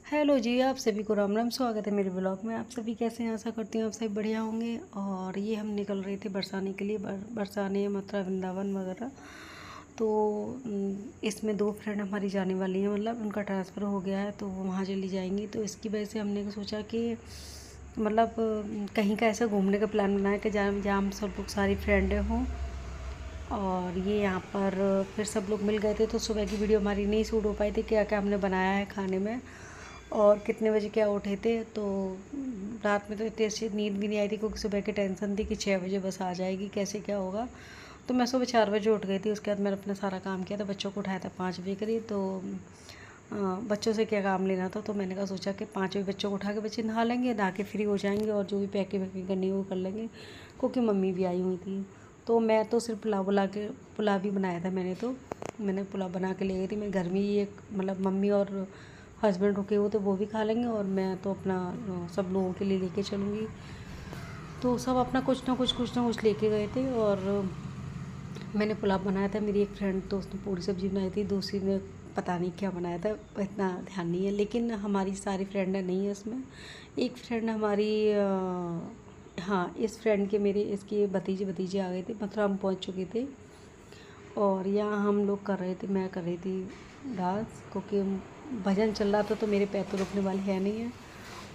Hello जी, आप सभी को राम राम। स्वागत है मेरे ब्लॉग में। आप सभी कैसे हैं? आशा करती हूँ आप सभी बढ़िया होंगे। और ये हम निकल रहे थे बरसाने के लिए, बरसाने मथुरा वृंदावन वगैरह। तो इसमें दो फ्रेंड हमारी जाने वाली हैं, मतलब उनका ट्रांसफ़र हो गया है तो वो वहाँ चली जाएंगी। तो इसकी वजह से हमने सोचा कि मतलब कहीं का ऐसा घूमने का प्लान बनाया कि जहाँ जहाँ हम सब लोग सारी फ्रेंडें हों। और ये यहाँ पर फिर सब लोग मिल गए थे। तो सुबह की वीडियो हमारी नहीं शूट हो पाई थी, क्या क्या हमने बनाया है खाने में और कितने बजे क्या उठे थे। तो रात में तो इतनी अच्छी नींद भी नहीं आई थी क्योंकि सुबह की टेंशन थी कि 6 बजे बस आ जाएगी, कैसे क्या होगा। तो मैं सुबह 4 बजे उठ गई थी। उसके बाद मैंने अपना सारा काम किया था, बच्चों को उठाया था 5 बजे करीब। तो बच्चों से क्या काम लेना था, तो मैंने कहा सोचा कि 5 बजे बच्चों को उठा के बच्चे नहा लेंगे, नहा के फ्री हो जाएंगे और जो भी पैकिंग वैकिंग करनी है वो कर लेंगे, क्योंकि मम्मी भी आई हुई थी। तो मैं तो सिर्फ पुलाव भी बनाया था। मैंने पुलाव बना के ले गई थी। मैं घर में ही एक मतलब मम्मी और हस्बैंड रुके हुए तो वो भी खा लेंगे और मैं तो अपना सब लोगों के लिए लेके चलूँगी। तो सब अपना कुछ ना कुछ लेके गए थे। और मैंने पुलाव बनाया था। मेरी एक फ्रेंड तो उसने पूरी सब्ज़ी बनाई थी, दूसरी ने पता नहीं क्या बनाया था, इतना ध्यान नहीं है। लेकिन हमारी सारी फ्रेंडें नहीं है इसमें। एक फ्रेंड हमारी हाँ, इस फ्रेंड के मेरे इसके भतीजे आ गए थे, मथुरा हम पहुँच चुके थे। और यहाँ हम लोग कर रहे थे, मैं कर रही थी डांस, क्योंकि भजन चल रहा था तो मेरे पैर तो रुकने वाले हैं नहीं है।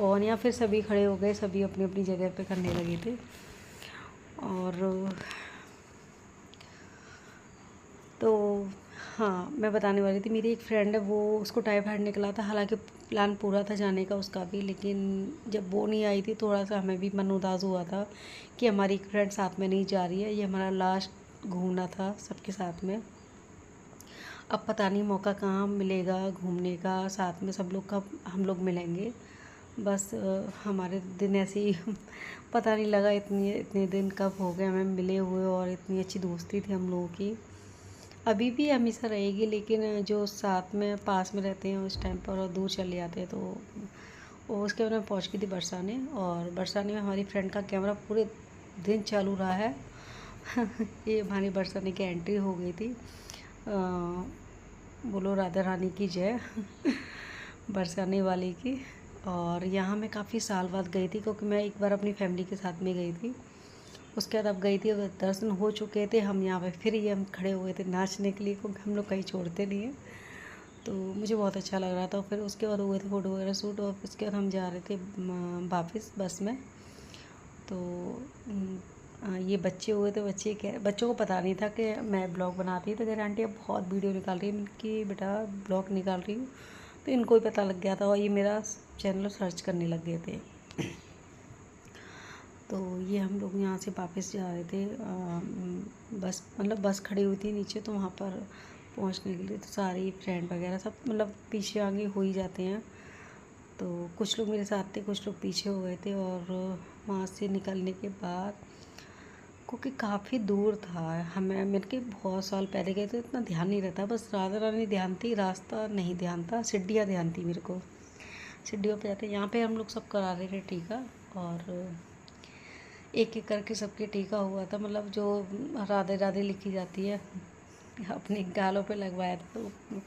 और यहाँ फिर सभी खड़े हो गए, सभी अपनी अपनी जगह पे करने लगे थे। और तो हाँ, मैं बताने वाली थी, मेरी एक फ्रेंड है, वो उसको टाइफाइड निकला था। हालांकि प्लान पूरा था जाने का उसका भी, लेकिन जब वो नहीं आई थी थोड़ा सा हमें भी मन उदास हुआ था कि हमारी एक फ्रेंड साथ में नहीं जा रही है। ये हमारा लास्ट घूमना था सबके साथ में। अब पता नहीं मौका कहाँ मिलेगा घूमने का साथ में सब लोग, कब हम लोग मिलेंगे। बस हमारे दिन ऐसे ही पता नहीं लगा, इतने इतने दिन कब हो गए हमें मिले हुए। और इतनी अच्छी दोस्ती थी हम लोगों की, अभी भी हमेशा रहेगी। लेकिन जो साथ में पास में रहते हैं उस टाइम पर और दूर चले जाते हैं, तो वो उसके बाद मैं पहुँच गई थी बरसाने। और बरसाने में हमारी फ्रेंड का कैमरा पूरे दिन चालू रहा है ये हमारी बरसाने की एंट्री हो गई थी। बोलो राधा रानी की जय बरसाने वाली की। और यहाँ मैं काफ़ी साल बाद गई थी, क्योंकि मैं एक बार अपनी फैमिली के साथ में गई थी। उसके बाद अब गई थी, अब दर्शन हो चुके थे। हम यहाँ पे फिर ये हम खड़े हुए थे नाचने के लिए, क्योंकि हम लोग कहीं छोड़ते नहीं हैं। तो मुझे बहुत अच्छा लग रहा था। फिर उसके बाद हुए थे फ़ोटो वगैरह शूट। और उसके बाद हम जा रहे थे वापस बस में। तो ये बच्चे हुए थे, बच्चों को पता नहीं था कि मैं ब्लॉग बनाती, तो कह रहे आंटी अब बहुत वीडियो निकाल रही है कि बेटा ब्लॉग निकाल रही हूँ। तो इनको ही पता लग गया था और ये मेरा चैनल सर्च करने लग गए थे। तो ये हम लोग यहाँ से वापस जा रहे थे। बस मतलब बस खड़ी हुई थी नीचे, तो वहाँ पर पहुँचने के लिए तो सारी फ्रेंड वगैरह सब मतलब पीछे आगे हो ही जाते हैं। तो कुछ लोग मेरे साथ थे, कुछ लोग पीछे हो गए थे। और वहाँ से निकलने के बाद, क्योंकि काफ़ी दूर था, हमें मेरे के बहुत साल पहले गए तो इतना ध्यान नहीं रहता, बस राधा रानी ध्यान थी, रास्ता नहीं ध्यान था, सीढ़ियाँ ध्यान थी मेरे को। सीढ़ियों पे जाते यहाँ पे हम लोग सब करा रहे थे टीका। और एक एक करके सबके टीका हुआ था, मतलब जो राधे राधे लिखी जाती है अपने गालों पे लगवाया था। तो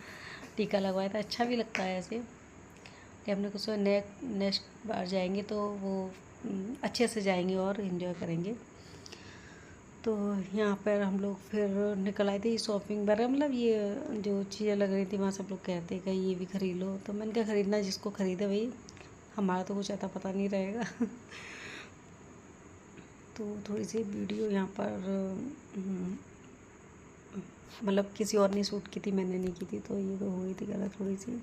टीका लगवाया था, अच्छा भी लगता है ऐसे कि हमने कुछ नेक्स्ट बार जाएंगे तो वो अच्छे से जाएंगे और इन्जॉय करेंगे। तो यहाँ पर हम लोग फिर निकल आए थे शॉपिंग वगैरह, मतलब ये जो चीज़ें लग रही थी वहाँ सब लोग कहते कि ये भी खरीद लो। तो मैंने क्या खरीदना, जिसको खरीदे भाई, हमारा तो कुछ आता पता नहीं रहेगा तो थोड़ी सी वीडियो यहाँ पर मतलब किसी और ने शूट की थी, मैंने नहीं की थी, तो ये तो हुई थी गलत थोड़ी सी।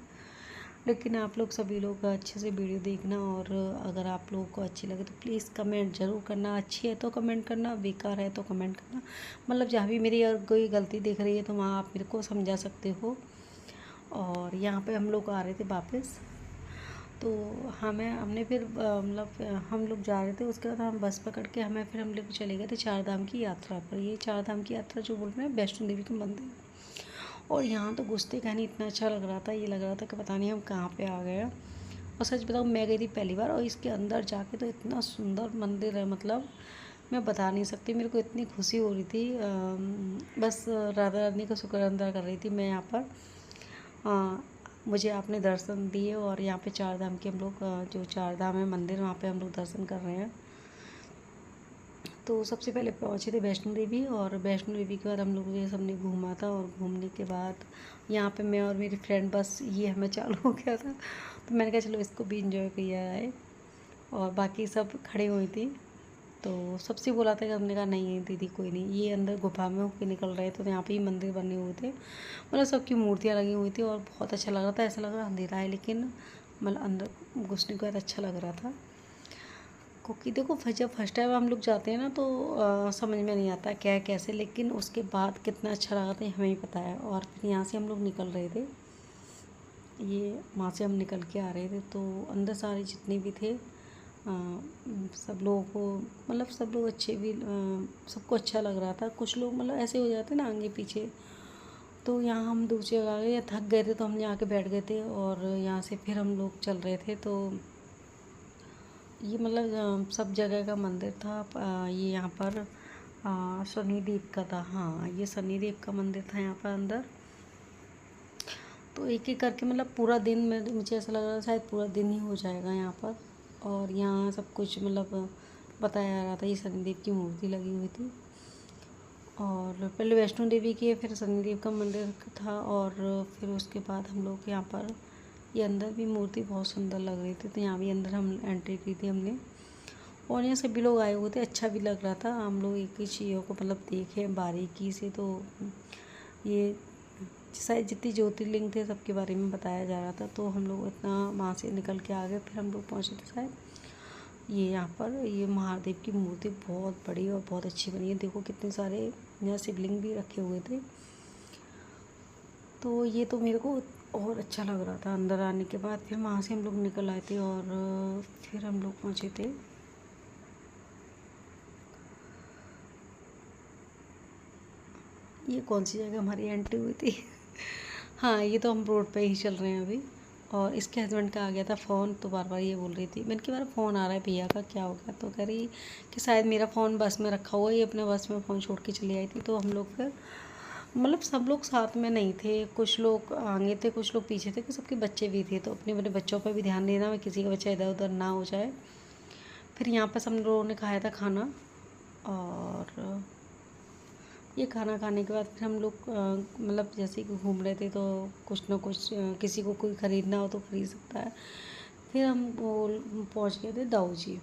लेकिन आप लोग सभी लोग अच्छे से वीडियो देखना। और अगर आप लोगों को अच्छी लगे तो प्लीज़ कमेंट ज़रूर करना। अच्छी है तो कमेंट करना, बेकार है तो कमेंट करना। मतलब जहाँ भी मेरी अगर कोई गलती दिख रही है तो वहाँ आप मेरे को समझा सकते हो। और यहाँ पे हम लोग आ रहे थे वापस। तो हमने फिर मतलब हम लोग जा रहे थे, उसके बाद हम बस पकड़ के हम लोग चले गए थे चार धाम की यात्रा पर। ये चार धाम की यात्रा जो बोल रहे हैं वैष्णो देवी का मंदिर। और यहाँ तो घुसते कहनी इतना अच्छा लग रहा था, ये लग रहा था कि पता नहीं हम कहाँ पे आ गए हैं। और सच बताऊँ, मैं गई थी पहली बार और इसके अंदर जाके तो इतना सुंदर मंदिर है, मतलब मैं बता नहीं सकती। मेरे को इतनी खुशी हो रही थी, बस राधा रानी का शुक्र अदा कर रही थी मैं यहाँ पर। मुझे आपने दर्शन दिए। और यहाँ पे 4 धाम के हम लोग जो 4 धाम है मंदिर, वहाँ पे हम लोग दर्शन कर रहे हैं। तो सबसे पहले पहुँचे थे वैष्णो देवी, और वैष्णो देवी के बाद हम लोग ये सबने घूमा था। और घूमने के बाद यहाँ पे मैं और मेरी फ्रेंड, बस ये हमें चालू हो गया था, तो मैंने कहा चलो इसको भी इंजॉय किया है। और बाकी सब खड़े हुई थी, तो सबसे बोला था कि हमने कहा नहीं दीदी कोई नहीं, ये अंदर गुफा में होकर निकल रहे थे। तो यहाँ पे ही मंदिर बने हुए थे, मतलब सबकी मूर्तियाँ लगी हुई थी, और बहुत अच्छा लग रहा था। ऐसा लग रहा अंधेरा है, लेकिन मतलब अंदर घुसने के बाद अच्छा लग रहा था। क्योंकि देखो जब फर्स्ट टाइम हम लोग जाते हैं ना, तो समझ में नहीं आता क्या है कैसे, लेकिन उसके बाद कितना अच्छा लगा था हमें ही पता है। और फिर यहाँ से हम लोग निकल रहे थे, ये वहाँ से हम निकल के आ रहे थे, तो अंदर सारे जितने भी थे सब लोगों को, मतलब सब लोग अच्छे भी, सबको अच्छा लग रहा था। कुछ लोग मतलब ऐसे हो जाते ना आगे पीछे, तो यहाँ हम दूसरी जगह आ गए, थक गए थे तो हम यहाँ के बैठ गए थे। और यहाँ से फिर हम लोग चल रहे थे, तो ये मतलब सब जगह का मंदिर था। ये यहाँ पर शनिदेव का था, हाँ ये शनिदेव का मंदिर था यहाँ पर अंदर। तो एक एक करके मतलब पूरा दिन में मुझे ऐसा लग रहा था शायद पूरा दिन ही हो जाएगा यहाँ पर। और यहाँ सब कुछ मतलब बताया जा रहा था, ये शनिदेव की मूर्ति लगी हुई थी। और पहले वैष्णो देवी की, फिर शनिदेव का मंदिर था, और फिर उसके बाद हम लोग यहाँ पर, ये अंदर भी मूर्ति बहुत सुंदर लग रही थी, तो यहाँ भी अंदर हम एंट्री की थी हमने। और यहाँ सभी लोग आए हुए थे, अच्छा भी लग रहा था। हम लोग एक ही चीज़ों को मतलब देखे बारीकी से, तो ये शायद जितनी ज्योतिर्लिंग थे सबके बारे में बताया जा रहा था। तो हम लोग इतना वहाँ से निकल के आ गए, फिर हम लोग पहुँचे थे शायद ये यहाँ पर, ये महादेव की मूर्ति बहुत बड़ी और बहुत अच्छी बनी है। देखो कितने सारे यहाँ शिवलिंग भी रखे हुए थे। तो ये तो मेरे को और अच्छा लग रहा था अंदर आने के बाद। फिर वहाँ से हम लोग निकल आए थे, और फिर हम लोग पहुँचे थे ये कौन सी जगह हमारी एंट्री हुई थी हाँ ये तो हम रोड पे ही चल रहे हैं अभी। और इसके हस्बैंड का आ गया था फ़ोन, तो बार बार ये बोल रही थी, मैंने कहा बार फ़ोन आ रहा है भैया का, क्या हो गया? तो कह रही कि शायद मेरा फ़ोन बस में रखा हुआ है, ये अपने बस में फ़ोन छोड़ के चली आई थी। तो हम लोग फिर मतलब सब लोग साथ में नहीं थे, कुछ लोग आगे थे कुछ लोग पीछे थे, कि सबके बच्चे भी थे, तो अपने अपने बच्चों पर भी ध्यान देना, किसी का बच्चा इधर उधर ना हो जाए। फिर यहाँ पर हम लोगों ने खाया था खाना, और ये खाना खाने के बाद फिर हम लोग मतलब जैसे कि घूम रहे थे, तो कुछ ना कुछ किसी को कोई ख़रीदना हो तो ख़रीद सकता है। फिर हम वो पहुँच गए थे दाऊ जी।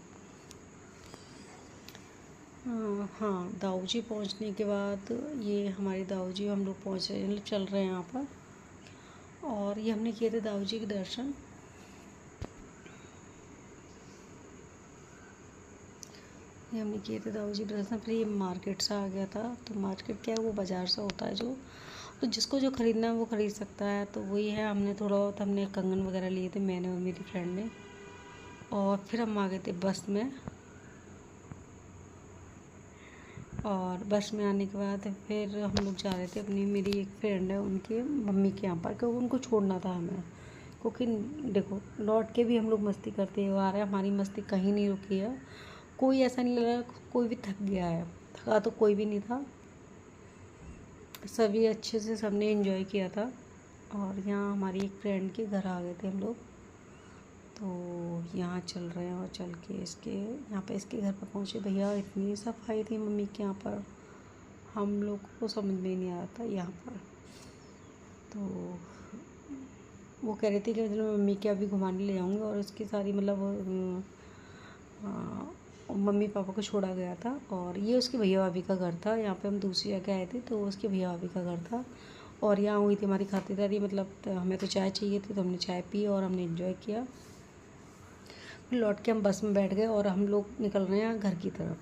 हाँ दाऊ जी पहुँचने के बाद, ये हमारे दाऊ जी हम लोग पहुँच रहे मतलब चल रहे हैं यहाँ पर। और ये हमने किए थे दाऊ जी के दर्शन। ये हमने किए थे दाऊ जी के दर्शन। फिर ये मार्केट सा आ गया था, तो मार्केट क्या है, वो बाज़ार सा होता है जो, तो जिसको जो ख़रीदना है वो ख़रीद सकता है। तो वही है, हमने थोड़ा बहुत हमने कंगन वगैरह लिए थे, मैंने और मेरी फ्रेंड ने। और फिर हम आ गए थे बस में। और बस में आने के बाद फिर हम लोग जा रहे थे अपनी, मेरी एक फ्रेंड है उनके मम्मी के यहाँ पर, क्योंकि उनको छोड़ना था हमें। क्योंकि देखो लौट के भी हम लोग मस्ती करते हुए आ रहे हैं, हमारी मस्ती कहीं नहीं रुकी है। कोई ऐसा नहीं लग रहा कोई भी थक गया है, थका तो कोई भी नहीं था, सभी अच्छे से सबने एंजॉय किया था। और यहाँ हमारी एक फ्रेंड के घर आ गए थे हम लोग, तो यहाँ चल रहे हैं। और चल के इसके यहाँ पे इसके घर पर पहुँचे, भैया इतनी सफाई थी मम्मी के यहाँ पर, हम लोग को समझ में नहीं आ रहा था यहाँ पर। तो वो कह रही थी कि मैं मम्मी के अभी घुमाने ले जाऊँगी, और उसकी सारी मतलब मम्मी पापा को छोड़ा गया था। और ये उसके भैया भाभी का घर था, यहाँ पे हम दूसरी जगह आए थे, तो उसके भैया भाभी का घर था। और यहाँ हुई थी हमारी खातिरदारी, मतलब हमें तो चाय चाहिए थी, तो हमने चाय पी और हमने एंजॉय किया। फिर लौट के हम बस में बैठ गए, और हम लोग निकल रहे हैं घर की तरफ।